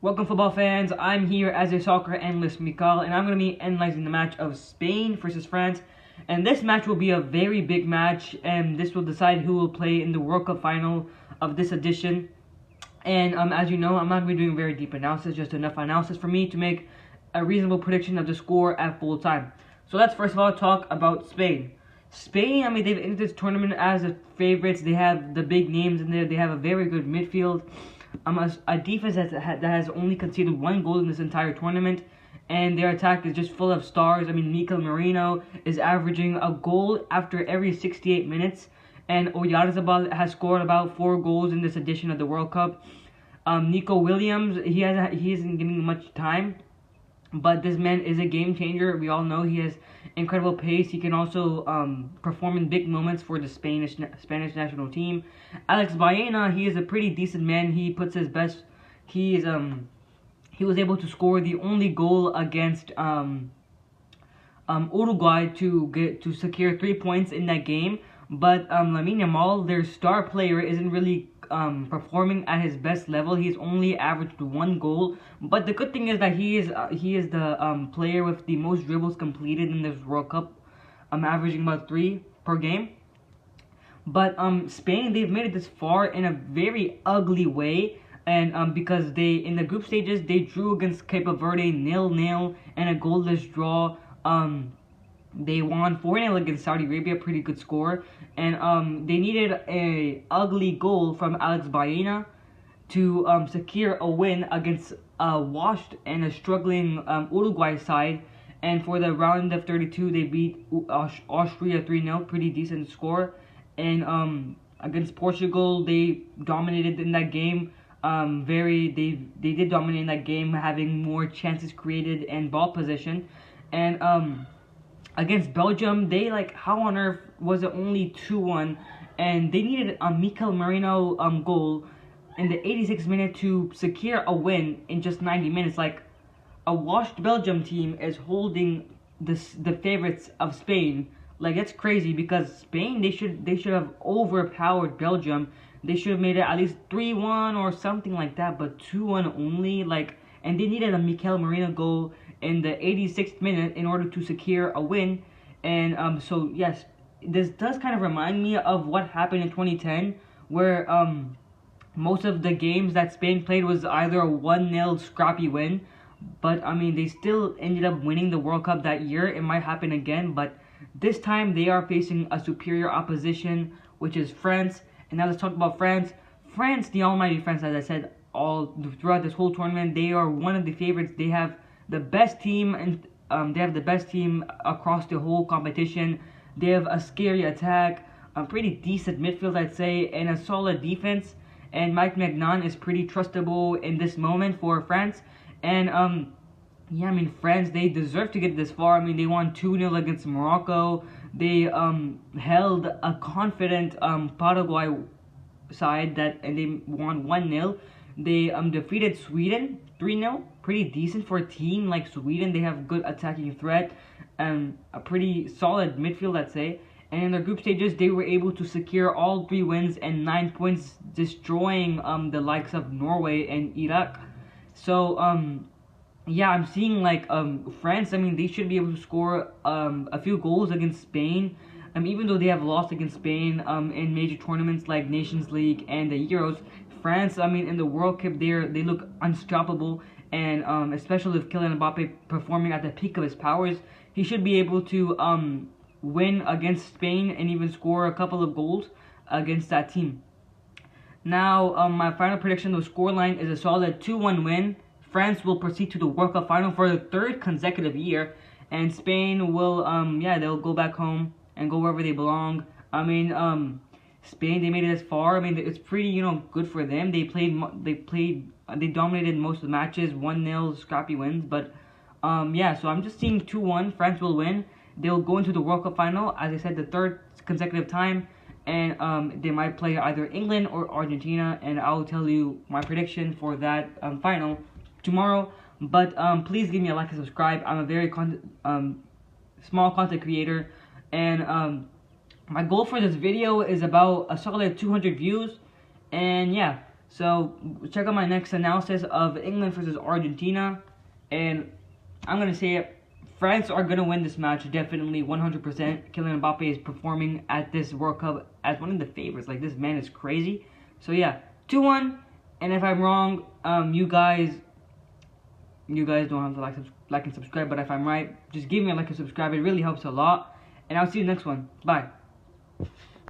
Welcome, football fans. I'm here as a soccer analyst, Mikal, and I'm going to be analyzing the match of Spain versus France. And this match will be a very big match, and this will decide who will play in the World Cup final of this edition. And as you know, I'm not going to be doing very deep analysis, just enough analysis for me to make a reasonable prediction of the score at full time. So let's first of all talk about Spain. Spain, they've entered this tournament as the favorites. They have the big names in there. They have a very good midfield. A defense that has only conceded one goal in this entire tournament, and their attack is just full of stars. Mikel Merino is averaging a goal after every 68 minutes, and Oyarzabal has scored about 4 goals in this edition of the World Cup. Nico Williams, he isn't getting much time, but this man is a game changer. We all know he has incredible pace. He can also perform in big moments for the Spanish national team. Alex Baena, he is a pretty decent man. He puts his best. He was able to score the only goal against Uruguay to secure 3 points in that game. But Lamine Yamal, their star player, isn't really performing at his best level. He's only averaged 1 goal, but the good thing is that he is the player with the most dribbles completed in this World Cup, averaging about 3 per game. But Spain, they've made it this far in a very ugly way, and because in the group stages they drew against Cape Verde 0-0 and a goalless draw. They won 4-0 against Saudi Arabia, pretty good score. And they needed a ugly goal from Alex Baena to secure a win against a washed and a struggling Uruguay side. And for the round of 32, they beat Austria 3-0, pretty decent score. And against Portugal, they dominated in that game. They did dominate in that game, having more chances created and ball possession. And against Belgium, how on earth was it only 2-1? And they needed a Mikel Merino goal in the 86th minute to secure a win in just 90 minutes. Like, a washed Belgium team is holding the favorites of Spain. Like, that's crazy, because Spain, they should have overpowered Belgium. They should have made it at least 3-1 or something like that, but 2-1 only. And they needed a Mikel Merino goal in the 86th minute in order to secure a win. And so yes, this does kind of remind me of what happened in 2010, where most of the games that Spain played was either a 1-0 scrappy win, but they still ended up winning the World Cup that year. It might happen again, but this time they are facing a superior opposition, which is France. And now let's talk about France. France, the almighty France, as I said, all throughout this whole tournament, they are one of the favorites. They have the best team, and they have the best team across the whole competition. They have a scary attack, a pretty decent midfield, I'd say, and a solid defense. And Mike Magnan is pretty trustable in this moment for France. And France, they deserve to get this far. They won 2-0 against Morocco. They held a confident Paraguay side and they won 1-0. They defeated Sweden 3-0. Pretty decent for a team like Sweden. They have good attacking threat and a pretty solid midfield, I'd say. And in their group stages, they were able to secure all 3 wins and 9 points, destroying the likes of Norway and Iraq. So yeah, I'm seeing France. They should be able to score a few goals against Spain. Even though they have lost against Spain in major tournaments like Nations League and the Euros, France, in the World Cup, they look unstoppable. And especially with Kylian Mbappe performing at the peak of his powers, he should be able to win against Spain and even score a couple of goals against that team. Now, my final prediction, the scoreline is a solid 2-1 win. France will proceed to the World Cup final for the 3rd consecutive year, and Spain will, they'll go back home and go wherever they belong. Spain, they made it as far. It's pretty, good for them. They dominated most of the matches, 1-0 scrappy wins. But so I'm just seeing 2-1. France will win. They'll go into the World Cup final, as I said, the 3rd consecutive time, and they might play either England or Argentina. And I'll tell you my prediction for that final tomorrow. But please give me a like and subscribe. I'm a very small content creator, and my goal for this video is about a solid 200 views. And yeah, So check out my next analysis of England versus Argentina, and I'm gonna say it. France are gonna win this match definitely, 100%. Kylian Mbappe is performing at this World Cup as one of the favorites. Like, this man is crazy. So yeah, 2-1. And if I'm wrong, you guys don't have to like and subscribe. But if I'm right, just give me a like and subscribe. It really helps a lot. And I'll see you next one. Bye.